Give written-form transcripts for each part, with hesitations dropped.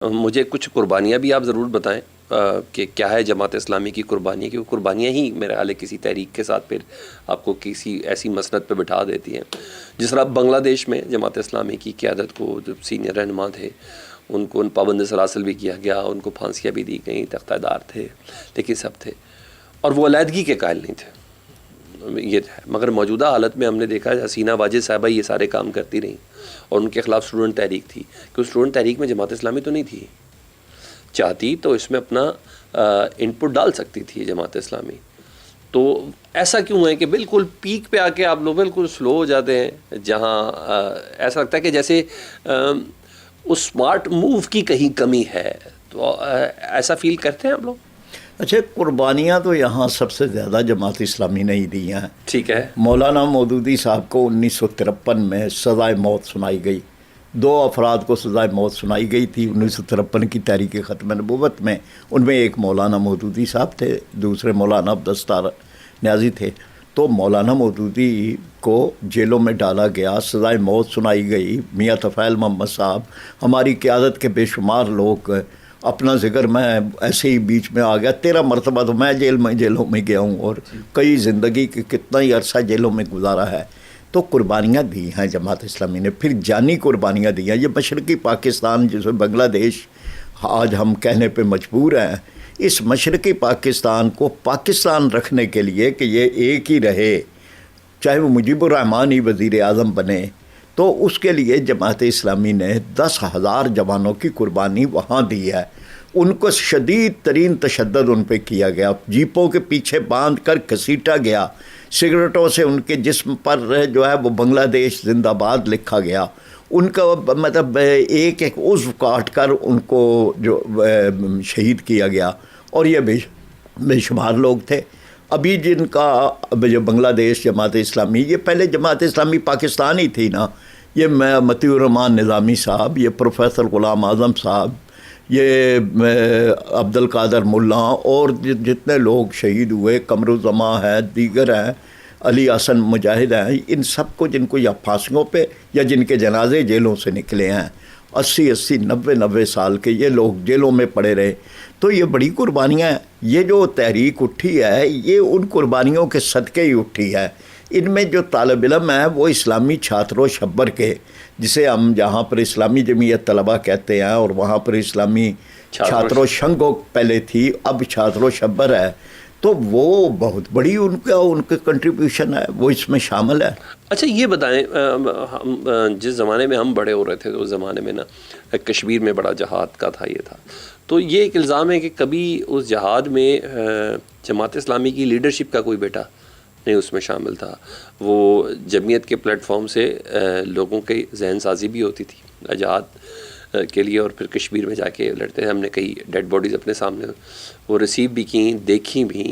مجھے کچھ قربانیاں بھی آپ ضرور بتائیں کہ کیا ہے جماعت اسلامی کی قربانیاں، کیونکہ قربانیاں ہی میرے حال ہے کسی تحریک کے ساتھ پھر آپ کو کسی ایسی مسند پہ بٹھا دیتی ہیں. جس طرح بنگلہ دیش میں جماعت اسلامی کی قیادت کو جو سینئر رہنما تھے ان کو پابند سلاسل بھی کیا گیا، ان کو پھانسیاں بھی دی گئیں، تختہ دار تھے، لیکن سب تھے اور وہ علیحدگی کے قائل نہیں تھے. یہ ہے، مگر موجودہ حالت میں ہم نے دیکھا ہے حسینہ واجد صاحبہ یہ سارے کام کرتی رہیں اور ان کے خلاف اسٹوڈنٹ تحریک تھی کہ اسٹوڈنٹ تحریک میں جماعت اسلامی تو نہیں تھی. چاہتی تو اس میں اپنا ان پٹ ڈال سکتی تھی جماعت اسلامی. تو ایسا کیوں ہے کہ بالکل پیک پہ آ کے آپ لوگ بالکل سلو ہو جاتے ہیں، جہاں ایسا لگتا ہے کہ جیسے اس اسمارٹ موو کی کہیں کمی ہے. تو ایسا فیل کرتے ہیں آپ لوگ؟ اچھا، قربانیاں تو یہاں سب سے زیادہ جماعت اسلامی نے ہی دی ہیں. ٹھیک ہے. مولانا مودودی صاحب کو 1953 میں سزائے موت سنائی گئی. 2 افراد کو سزائے موت سنائی گئی تھی 1953 کی تحریک ختم نبوت میں. ان میں ایک مولانا مودودی صاحب تھے، دوسرے مولانا عبدالستار نیازی تھے. تو مولانا مودودی کو جیلوں میں ڈالا گیا، سزائے موت سنائی گئی. میاں طفیل محمد صاحب، ہماری قیادت کے بے شمار لوگ، اپنا ذکر میں ایسے ہی بیچ میں آ گیا. 13 مرتبہ تو میں جیلوں میں گیا ہوں اور کئی زندگی کے کتنا ہی عرصہ جیلوں میں گزارا ہے. تو قربانیاں دی ہیں جماعت اسلامی نے، پھر جانی قربانیاں دی ہیں. یہ مشرقی پاکستان جسے بنگلہ دیش آج ہم کہنے پہ مجبور ہیں، اس مشرقی پاکستان کو پاکستان رکھنے کے لیے کہ یہ ایک ہی رہے، چاہے وہ مجیب الرحمان ہی وزیر اعظم بنے، تو اس کے لیے جماعت اسلامی نے 10,000 جوانوں کی قربانی وہاں دی ہے. ان کو شدید ترین تشدد ان پہ کیا گیا، جیپوں کے پیچھے باندھ کر گھسیٹا گیا، سگریٹوں سے ان کے جسم پر جو ہے وہ بنگلہ دیش زندہ باد لکھا گیا. ان کا مطلب ایک ایک عضو کاٹ کر ان کو جو شہید کیا گیا. اور یہ بے شمار لوگ تھے. ابھی جن کا جو بنگلہ دیش جماعت اسلامی، یہ پہلے جماعت اسلامی پاکستان ہی تھی نا. یہ مطیع الرحمان نظامی صاحب، یہ پروفیسر غلام اعظم صاحب، یہ عبد القادر ملا اور جتنے لوگ شہید ہوئے، قمر الزمان ہے، دیگر ہیں، علی حسن مجاہد ہیں، ان سب کو جن کو یا پھانسیوں پہ یا جن کے جنازے جیلوں سے نکلے ہیں، 80 90 سال کے یہ لوگ جیلوں میں پڑے رہے. تو یہ بڑی قربانیاں ہیں. یہ جو تحریک اٹھی ہے یہ ان قربانیوں کے صدقے ہی اٹھی ہے. ان میں جو طالب علم ہیں وہ اسلامی چھاتر و شبر کے، جسے ہم جہاں پر اسلامی جمعیت طلبہ کہتے ہیں اور وہاں پر اسلامی چھاتر و شنگو پہلے تھی، اب چھاتر و شبر ہے. تو وہ بہت بڑی ان کے کنٹریبیوشن ہے، وہ اس میں شامل ہے. اچھا یہ بتائیں، جس زمانے میں ہم بڑے ہو رہے تھے اس زمانے میں نا کشمیر میں بڑا جہاد کا تھا، یہ تھا. تو یہ ایک الزام ہے کہ کبھی اس جہاد میں جماعت اسلامی کی لیڈرشپ کا کوئی بیٹا نہیں اس میں شامل تھا. وہ جمعیت کے پلیٹ فارم سے لوگوں کی ذہن سازی بھی ہوتی تھی جہاد کے لیے، اور پھر کشمیر میں جا کے لڑتے ہیں. ہم نے کئی ڈیڈ باڈیز اپنے سامنے وہ ریسیو بھی کیں، دیکھی بھی،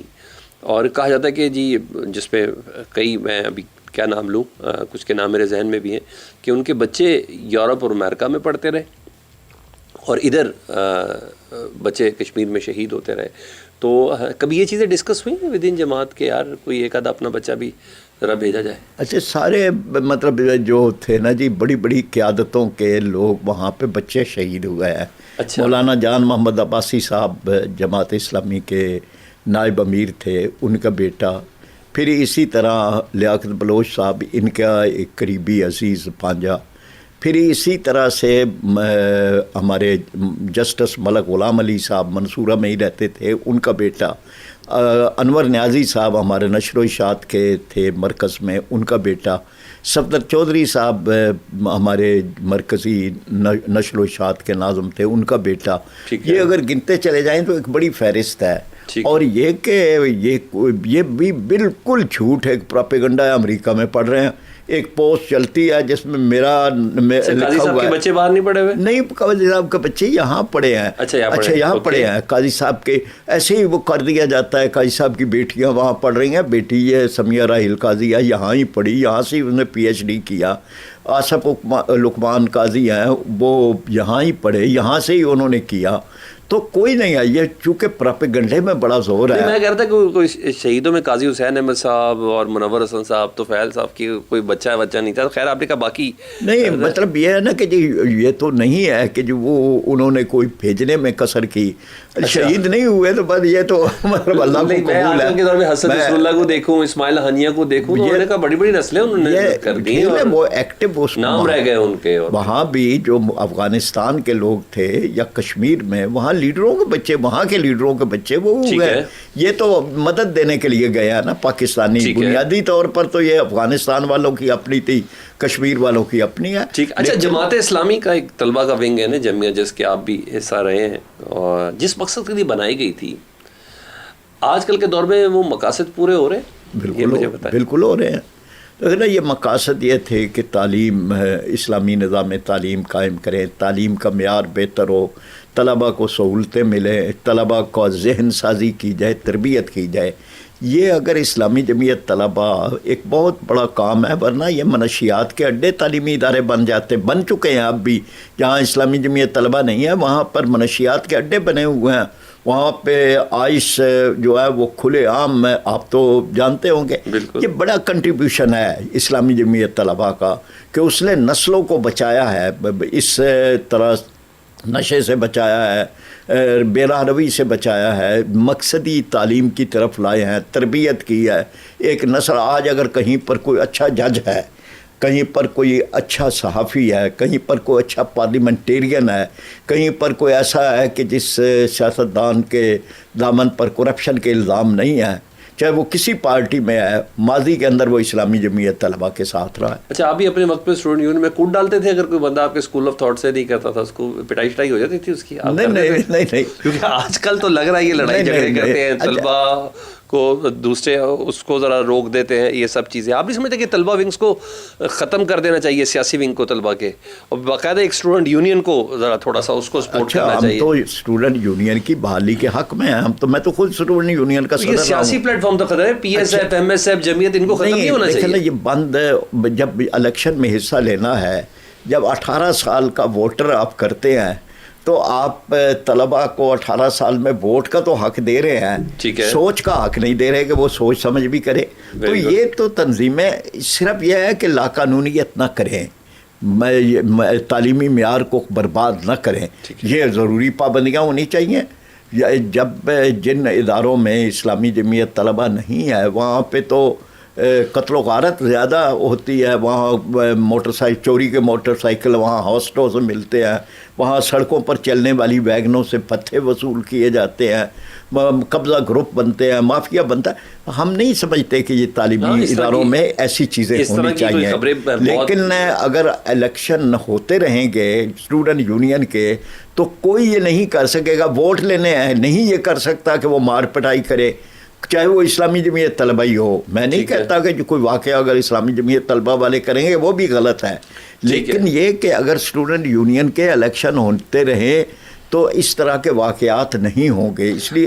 اور کہا جاتا ہے کہ جی جس پہ کئی، میں ابھی کیا نام لوں، کچھ کے نام میرے ذہن میں بھی ہیں، کہ ان کے بچے یورپ اور امریکہ میں پڑھتے رہے اور ادھر بچے کشمیر میں شہید ہوتے رہے. تو کبھی یہ چیزیں ڈسکس ہوئی ہیں ودین جماعت کے، یار کوئی ایک آدھا اپنا بچہ بھی ذرا بھیجا جائے؟ اچھا، سارے مطلب جو تھے نا جی، بڑی بڑی قیادتوں کے لوگ وہاں پہ بچے شہید ہوئے ہیں. اچھا. مولانا جان محمد عباسی صاحب جماعت اسلامی کے نائب امیر تھے، ان کا بیٹا. پھر اسی طرح لیاقت بلوچ صاحب، ان کا ایک قریبی عزیز بھانجا. پھر اسی طرح سے ہمارے جسٹس ملک غلام علی صاحب منصورہ میں ہی رہتے تھے، ان کا بیٹا. انور نیازی صاحب ہمارے نشر و اشاعت کے تھے مرکز میں، ان کا بیٹا. صفدر چودھری صاحب ہمارے مرکزی نشر و اشاعت کے ناظم تھے، ان کا بیٹا. یہ اگر گنتے چلے جائیں تو ایک بڑی فہرست ہے. اور یہ کہ یہ بھی بالکل جھوٹ ہے، پروپیگنڈا ہے. امریکہ میں پڑھ رہے ہیں، ایک پوسٹ چلتی ہے جس میں میرا لکھا ہوا ہے. بچے باہر نہیں پڑھے ہوئے؟ نہیں، قاضی صاحب کے بچے یہاں پڑھے ہیں. اچھا، یہاں پڑھے ہیں. قاضی صاحب کے ایسے ہی وہ کر دیا جاتا ہے. قاضی صاحب کی بیٹیاں وہاں پڑھ رہی ہیں. بیٹی یہ سمیہ راحیل قاضی ہے، یہاں ہی پڑھی، یہاں سے انہوں نے PhD کیا. آصف لقمان قاضی ہیں، وہ یہاں ہی پڑھے، یہاں سے ہی انہوں نے کیا. تو کوئی نہیں ہے. یہ چونکہ پراپیگنڈے میں بڑا زور ہے. میں کہہ رہا تھا کہ کوئی شہیدوں میں قاضی حسین احمد صاحب اور منور حسن صاحب تو فیل صاحب کی کوئی بچہ نہیں تھا. خیر آپ نے کہا باقی نہیں, مطلب یہ ہے نا کہ جی یہ تو نہیں ہے کہ جو وہ انہوں نے کوئی بھیجنے میں کثر کی. شہید نہیں ہوئے تو بس یہ تو مطلب اللہ کو قبول ہے. کے دور میں حسن نصر اللہ کو دیکھوں, اسماعیل ہنیہ کو دیکھوں, تو انہوں نے کہا بڑی بڑی نسلیں انہوں نے کر دی ہیں, وہ ایکٹیو نام رہ گئے ان کے. وہاں بھی جو افغانستان کے لوگ تھے یا کشمیر میں, وہاں لیڈروں کے بچے, وہاں کے لیڈروں کے بچے وہ گئے. یہ تو مدد دینے کے لیے گیا نا پاکستانی. بنیادی طور پر تو یہ افغانستان والوں کی اپنی تھی, کشمیر والوں کی اپنی ہے. ٹھیک. اچھا, جماعت اسلامی کا ایک طلبہ کا ونگ ہے نا جمعیہ, جس کے آپ بھی حصہ رہے ہیں, اور جس مقصد کے لیے بنائی گئی تھی, آج کل کے دور میں وہ مقاصد پورے ہو رہے ہیں؟ بالکل ہو رہے ہیں. لیکن یہ مقاصد یہ تھے کہ تعلیم, اسلامی نظام تعلیم قائم کریں, تعلیم کا معیار بہتر ہو, طلباء کو سہولتیں ملیں, طلباء کو ذہن سازی کی جائے, تربیت کی جائے. یہ اگر اسلامی جمعیت طلباء ایک بہت بڑا کام ہے, ورنہ یہ منشیات کے اڈے تعلیمی ادارے بن چکے ہیں. اب بھی جہاں اسلامی جمعیت طلباء نہیں ہے وہاں پر منشیات کے اڈے بنے ہوئے ہیں. وہاں پہ آئس جو ہے وہ کھلے عام ہے, آپ تو جانتے ہوں گے. یہ بڑا کنٹریبیوشن ہے اسلامی جمعیت طلباء کا کہ اس نے نسلوں کو بچایا ہے, اس طرح نشے سے بچایا ہے, بے راہ روی سے بچایا ہے, مقصدی تعلیم کی طرف لائے ہیں, تربیت کی ہے. ایک نسل آج اگر کہیں پر کوئی اچھا جج ہے, کہیں پر کوئی اچھا صحافی ہے, کہیں پر کوئی اچھا پارلیمنٹیرین ہے, کہیں پر کوئی ایسا ہے کہ جس سیاستدان کے دامن پر کرپشن کے الزام نہیں ہے, چاہے وہ کسی پارٹی میں ہے, ماضی کے اندر وہ اسلامی جمعیت طلباء کے ساتھ رہا ہے. اچھا, آپ بھی اپنے وقت پہ اسٹوڈنٹ یونین میں کوٹ ڈالتے تھے؟ اگر کوئی بندہ آپ کے اسکول آف تھاٹ سے نہیں کرتا تھا, اس کو پٹائی شٹائی ہو جاتی تھی اس کی؟ نہیں, کیونکہ آج کل تو لگ رہا ہے یہ لڑائی جھگڑے کرتے ہیں, طلباء کو دوسرے اس کو ذرا روک دیتے ہیں, یہ سب چیزیں. آپ بھی سمجھتے ہیں کہ طلباء ونگز کو ختم کر دینا چاہیے, سیاسی ونگ کو طلباء کے, اور باقاعدہ ایک اسٹوڈنٹ یونین کو ذرا تھوڑا سا اس کو سپورٹ کرنا چاہیے؟ ہم تو اسٹوڈنٹ یونین کی بحالی کے حق میں ہیں. میں تو خود اسٹوڈنٹ یونین کا صدر رہا ہوں. سیاسی پلیٹ فارم تو خطرہ ہے, P S F, M S F, Jamiat, ان کو ختم نہیں ہونا چاہیے. یہ بند, جب الیکشن میں حصہ لینا ہے, جب 18 سال کا ووٹر آپ کرتے ہیں تو آپ طلباء کو 18 سال میں ووٹ کا تو حق دے رہے ہیں, سوچ کا حق نہیں دے رہے کہ وہ سوچ سمجھ بھی کرے. تو یہ تو تنظیمیں صرف یہ ہے کہ لا قانونیت نہ کریں, تعلیمی معیار کو برباد نہ کریں. یہ ضروری پابندیاں ہونی چاہیے. جب جن اداروں میں اسلامی جمعیت طلباء نہیں ہے وہاں پہ تو قتل و غارت زیادہ ہوتی ہے. وہاں موٹر سائیکل چوری کے موٹر سائیکل وہاں ہاسٹوں سے ملتے ہیں, وہاں سڑکوں پر چلنے والی ویگنوں سے پتھے وصول کیے جاتے ہیں, قبضہ گروپ بنتے ہیں, مافیا بنتا ہے. ہم نہیں سمجھتے کہ یہ تعلیمی اداروں میں ایسی چیزیں ہونی چاہیے. لیکن اگر الیکشن ہوتے رہیں گے اسٹوڈنٹ یونین کے تو کوئی یہ نہیں کر سکے گا, ووٹ لینے نہیں یہ کر سکتا کہ وہ مار پٹائی کرے, چاہے وہ اسلامی جمعیت طلبہ ہی ہو. میں نہیں کہتا کہ کوئی واقعہ اگر اسلامی جمعیت طلبہ والے کریں گے وہ بھی غلط ہے, لیکن یہ کہ اگر اسٹوڈنٹ یونین کے الیکشن ہوتے رہیں تو اس طرح کے واقعات نہیں ہوں گے. اس لیے